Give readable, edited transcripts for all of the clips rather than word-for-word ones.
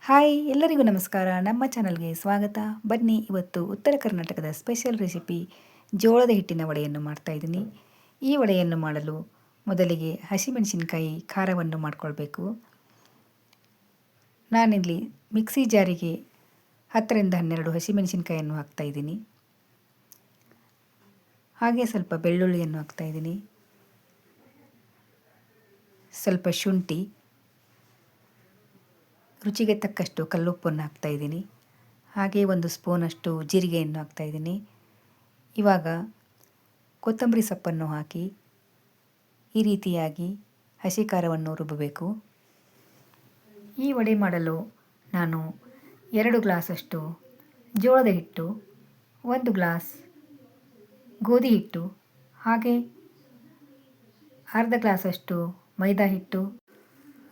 Hi ಎಲ್ಲರಿಗೂ ನಮಸ್ಕಾರ. ನಮ್ಮ ಚಾನಲ್ಗೆ ಸ್ವಾಗತ. ಬನ್ನಿ ಇವತ್ತು ಉತ್ತರ ಕರ್ನಾಟಕದ ಸ್ಪೆಷಲ್ ರೆಸಿಪಿ ಜೋಳದ ಹಿಟ್ಟಿನ ವಡೆಯನ್ನು ಮಾಡ್ತಾಯಿದ್ದೀನಿ. ಈ ವಡೆಯನ್ನು ಮಾಡಲು ಮೊದಲಿಗೆ ಹಸಿಮೆಣಸಿನಕಾಯಿ ಖಾರವನ್ನು ಮಾಡಿಕೊಳ್ಬೇಕು. ನಾನಿಲ್ಲಿ ಮಿಕ್ಸಿ ಜಾರಿಗೆ 10ರಿಂದ 12 ಹಸಿಮೆಣಸಿನಕಾಯಿಯನ್ನು ಹಾಕ್ತಾಯಿದ್ದೀನಿ. ಹಾಗೆ ಸ್ವಲ್ಪ ಬೆಳ್ಳುಳ್ಳಿಯನ್ನು ಹಾಕ್ತಾಯಿದ್ದೀನಿ, ಸ್ವಲ್ಪ ಶುಂಠಿ, ರುಚಿಗೆ ತಕ್ಕಷ್ಟು ಕಲ್ಲುಪ್ಪನ್ನು ಹಾಕ್ತಾಯಿದ್ದೀನಿ. ಹಾಗೆ 1 ಸ್ಪೂನಷ್ಟು ಜೀರಿಗೆಯನ್ನು ಹಾಕ್ತಾಯಿದ್ದೀನಿ. ಇವಾಗ ಕೊತ್ತಂಬರಿ ಸೊಪ್ಪನ್ನು ಹಾಕಿ ಈ ರೀತಿಯಾಗಿ ಹಸಿ ಖಾರವನ್ನು ರುಬ್ಬಬೇಕು. ಈ ವಡೆ ಮಾಡಲು ನಾನು 2 ಗ್ಲಾಸಷ್ಟು ಜೋಳದ ಹಿಟ್ಟು, 1 ಗ್ಲಾಸ್ ಗೋಧಿ ಹಿಟ್ಟು, ಹಾಗೆ ಅರ್ಧ ಗ್ಲಾಸಷ್ಟು ಮೈದಾ ಹಿಟ್ಟು,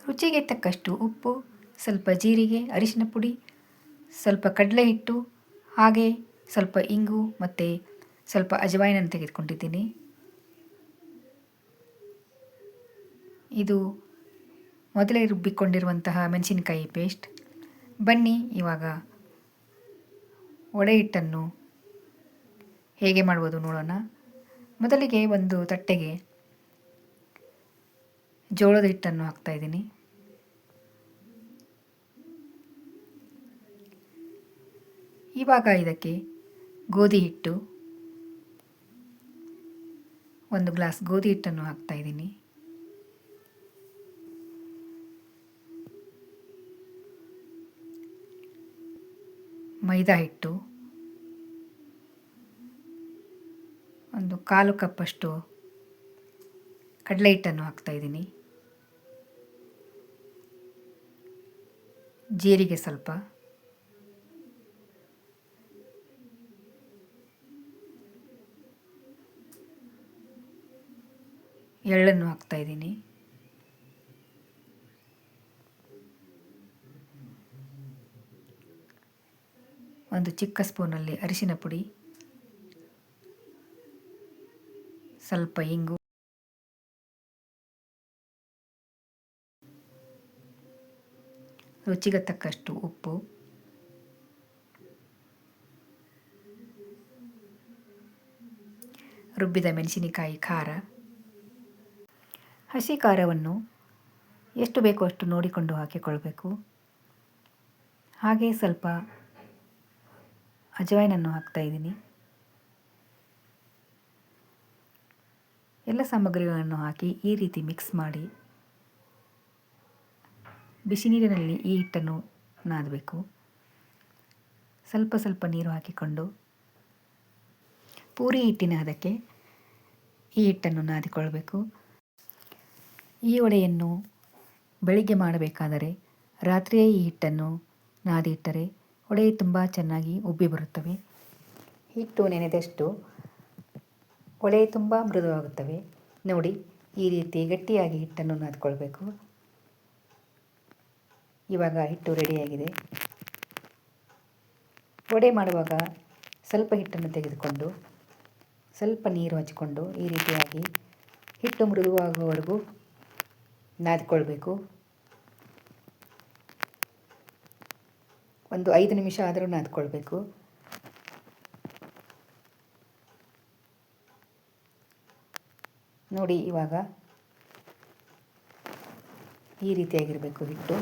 ರುಚಿಗೆ ತಕ್ಕಷ್ಟು ಉಪ್ಪು, ಸ್ವಲ್ಪ ಜೀರಿಗೆ, ಅರಿಶಿನ ಪುಡಿ, ಸ್ವಲ್ಪ ಕಡಲೆ ಹಿಟ್ಟು, ಹಾಗೆ ಸ್ವಲ್ಪ ಇಂಗು ಮತ್ತು ಸ್ವಲ್ಪ ಅಜವಾಯಿನನ್ನು ತೆಗೆದುಕೊಂಡಿದ್ದೀನಿ. ಇದು ಮೊದಲೇ ರುಬ್ಬಿಕೊಂಡಿರುವಂತಹ ಮೆಣಸಿನಕಾಯಿ ಪೇಸ್ಟ್. ಬನ್ನಿ ಇವಾಗ ವಡೆ ಹಿಟ್ಟನ್ನು ಹೇಗೆ ಮಾಡುವುದು ನೋಡೋಣ. ಮೊದಲಿಗೆ ಒಂದು ತಟ್ಟೆಗೆ ಜೋಳದ ಹಿಟ್ಟನ್ನು ಹಾಕ್ತಾಯಿದ್ದೀನಿ. ಇವಾಗ ಇದಕ್ಕೆ ಗೋಧಿ ಹಿಟ್ಟು, 1 ಗ್ಲಾಸ್ ಗೋಧಿ ಹಿಟ್ಟನ್ನು ಹಾಕ್ತಾಯಿದ್ದೀನಿ. ಮೈದಾ ಹಿಟ್ಟು, 1/4 ಕಪ್ಪಷ್ಟು ಕಡಲೆ ಹಿಟ್ಟನ್ನು ಹಾಕ್ತಾಯಿದ್ದೀನಿ. ಜೀರಿಗೆ ಸ್ವಲ್ಪ, ಎಳ್ಳನ್ನು ಹಾಕ್ತಾಯಿದ್ದೀನಿ, ಒಂದು ಚಿಕ್ಕ ಸ್ಪೂನಲ್ಲಿ ಅರಿಶಿನ ಪುಡಿ, ಸ್ವಲ್ಪ ಇಂಗು, ರುಚಿಗೆ ತಕ್ಕಷ್ಟು ಉಪ್ಪು, ರುಬ್ಬಿದ ಮೆಣಸಿನಕಾಯಿ ಖಾರ. ಹಸಿ ಖಾರವನ್ನು ಎಷ್ಟು ಬೇಕೋ ಅಷ್ಟು ನೋಡಿಕೊಂಡು ಹಾಕಿಕೊಳ್ಬೇಕು. ಹಾಗೆ ಸ್ವಲ್ಪ ಅಜವಾಯಿನನ್ನು ಹಾಕ್ತಾಯಿದ್ದೀನಿ. ಎಲ್ಲ ಸಾಮಗ್ರಿಗಳನ್ನು ಹಾಕಿ ಈ ರೀತಿ ಮಿಕ್ಸ್ ಮಾಡಿ ಬಿಸಿ ನೀರಿನಲ್ಲಿ ಈ ಹಿಟ್ಟನ್ನು ನಾದಬೇಕು. ಸ್ವಲ್ಪ ಸ್ವಲ್ಪ ನೀರು ಹಾಕಿಕೊಂಡು ಪೂರಿ ಹಿಟ್ಟಿನ ಹದಕ್ಕೆ ಈ ಹಿಟ್ಟನ್ನು ನಾದಿಕೊಳ್ಬೇಕು. ಈ ವಡೆಯನ್ನು ಬೆಳಿಗ್ಗೆ ಮಾಡಬೇಕಾದರೆ ರಾತ್ರಿಯೇ ಈ ಹಿಟ್ಟನ್ನು ನಾದಿ ಇಟ್ಟರೆ ವಡೆ ತುಂಬ ಚೆನ್ನಾಗಿ ಉಬ್ಬಿ ಬರುತ್ತವೆ. ಹಿಟ್ಟು ನೆನೆದಷ್ಟು ವಡೆ ತುಂಬ ಮೃದುವಾಗುತ್ತವೆ. ನೋಡಿ, ಈ ರೀತಿ ಗಟ್ಟಿಯಾಗಿ ಹಿಟ್ಟನ್ನು ನಾದಿಕೊಳ್ಬೇಕು. ಇವಾಗ ಹಿಟ್ಟು ರೆಡಿಯಾಗಿದೆ. ವಡೆ ಮಾಡುವಾಗ ಸ್ವಲ್ಪ ಹಿಟ್ಟನ್ನು ತೆಗೆದುಕೊಂಡು ಸ್ವಲ್ಪ ನೀರು ಹಚ್ಚಿಕೊಂಡು ಈ ರೀತಿಯಾಗಿ ಹಿಟ್ಟು ಮೃದುವಾಗುವವರೆಗೂ ನಾದಿಕೊಳ್ಬೇಕು. ಒಂದು 5 ನಿಮಿಷ ಆದರೂ ನಾದಿಕೊಳ್ಬೇಕು. ನೋಡಿ, ಇವಾಗ ಈ ರೀತಿಯಾಗಿರಬೇಕು ಹಿಟ್ಟು.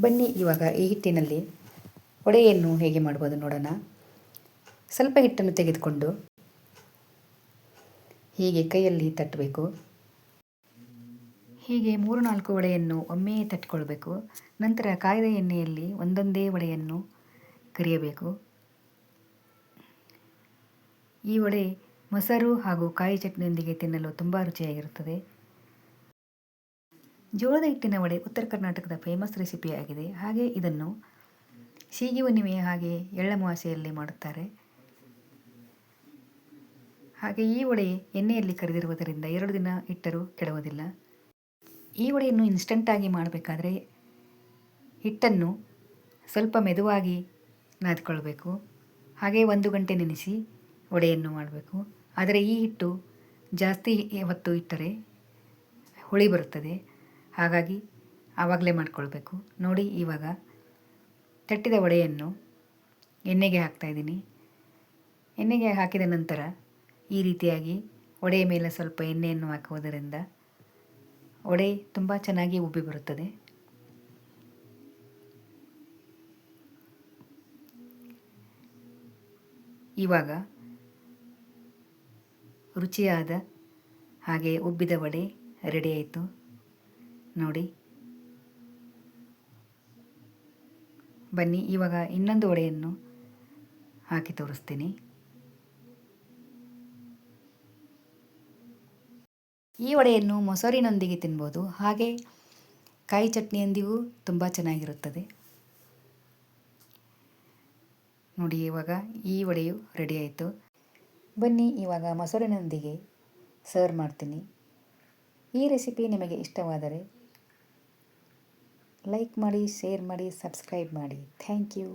ಬನ್ನಿ ಇವಾಗ ಈ ಹಿಟ್ಟಿನಲ್ಲಿ ವಡೆಯನ್ನು ಹೇಗೆ ಮಾಡ್ಬೋದು ನೋಡೋಣ. ಸ್ವಲ್ಪ ಹಿಟ್ಟನ್ನು ತೆಗೆದುಕೊಂಡು ಹೀಗೆ ಕೈಯಲ್ಲಿ ತಟ್ಟಬೇಕು. ಹೀಗೆ 3-4 ವಡೆಯನ್ನು ಒಮ್ಮೆ ತಟ್ಟಿಕೊಳ್ಬೇಕು. ನಂತರ ಕಾಯ್ದ ಎಣ್ಣೆಯಲ್ಲಿ ಒಂದೊಂದೇ ವಡೆಯನ್ನು ಕರಿಯಬೇಕು. ಈ ವಡೆ ಮೊಸರು ಹಾಗೂ ಕಾಯಿ ಚಟ್ನಿಯೊಂದಿಗೆ ತಿನ್ನಲು ತುಂಬ ರುಚಿಯಾಗಿರುತ್ತದೆ. ಜೋಳದ ಹಿಟ್ಟಿನ ವಡೆ ಉತ್ತರ ಕರ್ನಾಟಕದ ಫೇಮಸ್ ರೆಸಿಪಿ ಆಗಿದೆ. ಹಾಗೆ ಇದನ್ನು ಸೀಗಿ ಹುಣ್ಣಿಮೆ ಹಾಗೆ ಎಳ್ಳಮಾವಾಸ್ಯೆಯಲ್ಲಿ ಮಾಡುತ್ತಾರೆ. ಹಾಗೆ ಈ ವಡೆ ಎಣ್ಣೆಯಲ್ಲಿ ಕರಿದಿರುವುದರಿಂದ 2 ದಿನ ಇಟ್ಟರೂ ಕೆಡುವುದಿಲ್ಲ. ಈ ವಡೆಯನ್ನು ಇನ್ಸ್ಟಂಟಾಗಿ ಮಾಡಬೇಕಾದ್ರೆ ಹಿಟ್ಟನ್ನು ಸ್ವಲ್ಪ ಮೆದುವಾಗಿ ನಾದಿಕೊಳ್ಬೇಕು. ಹಾಗೆ 1 ಗಂಟೆ ನೆನೆಸಿ ವಡೆಯನ್ನು ಮಾಡಬೇಕು. ಆದರೆ ಈ ಹಿಟ್ಟು ಜಾಸ್ತಿ ಹೊತ್ತು ಇಟ್ಟರೆ ಹುಳಿ ಬರುತ್ತದೆ. ಹಾಗಾಗಿ ಆವಾಗಲೇ ಮಾಡಿಕೊಳ್ಬೇಕು. ನೋಡಿ, ಇವಾಗ ತಟ್ಟಿದ ವಡೆಯನ್ನು ಎಣ್ಣೆಗೆ ಹಾಕ್ತಾಯಿದ್ದೀನಿ. ಎಣ್ಣೆಗೆ ಹಾಕಿದ ನಂತರ ಈ ರೀತಿಯಾಗಿ ವಡೆಯ ಮೇಲೆ ಸ್ವಲ್ಪ ಎಣ್ಣೆಯನ್ನು ಹಾಕುವುದರಿಂದ ವಡೆ ತುಂಬ ಚೆನ್ನಾಗಿ ಉಬ್ಬಿ ಬರುತ್ತದೆ. ಇವಾಗ ರುಚಿಯಾದ ಹಾಗೆ ಉಬ್ಬಿದ ವಡೆ ರೆಡಿ ಆಯಿತು ನೋಡಿ. ಬನ್ನಿ ಇವಾಗ ಇನ್ನೊಂದು ವಡೆಯನ್ನು ಹಾಕಿ ತೋರಿಸ್ತೀನಿ. ಈ ವಡೆಯನ್ನು ಮೊಸರಿನೊಂದಿಗೆ ತಿನ್ಬೋದು, ಹಾಗೆ ಕಾಯಿ ಚಟ್ನಿಯೊಂದಿಗೂ ತುಂಬ ಚೆನ್ನಾಗಿರುತ್ತದೆ ನೋಡಿ. ಇವಾಗ ಈ ವಡೆಯು ರೆಡಿ ಆಯಿತು. ಬನ್ನಿ ಇವಾಗ ಮೊಸರಿನೊಂದಿಗೆ ಸರ್ವ್ ಮಾಡ್ತೀನಿ. ಈ ರೆಸಿಪಿ ನಿಮಗೆ ಇಷ್ಟವಾದರೆ ಲೈಕ್ ಮಾಡಿ, ಶೇರ್ ಮಾಡಿ, ಸಬ್ಸ್ಕ್ರೈಬ್ ಮಾಡಿ. Thank you.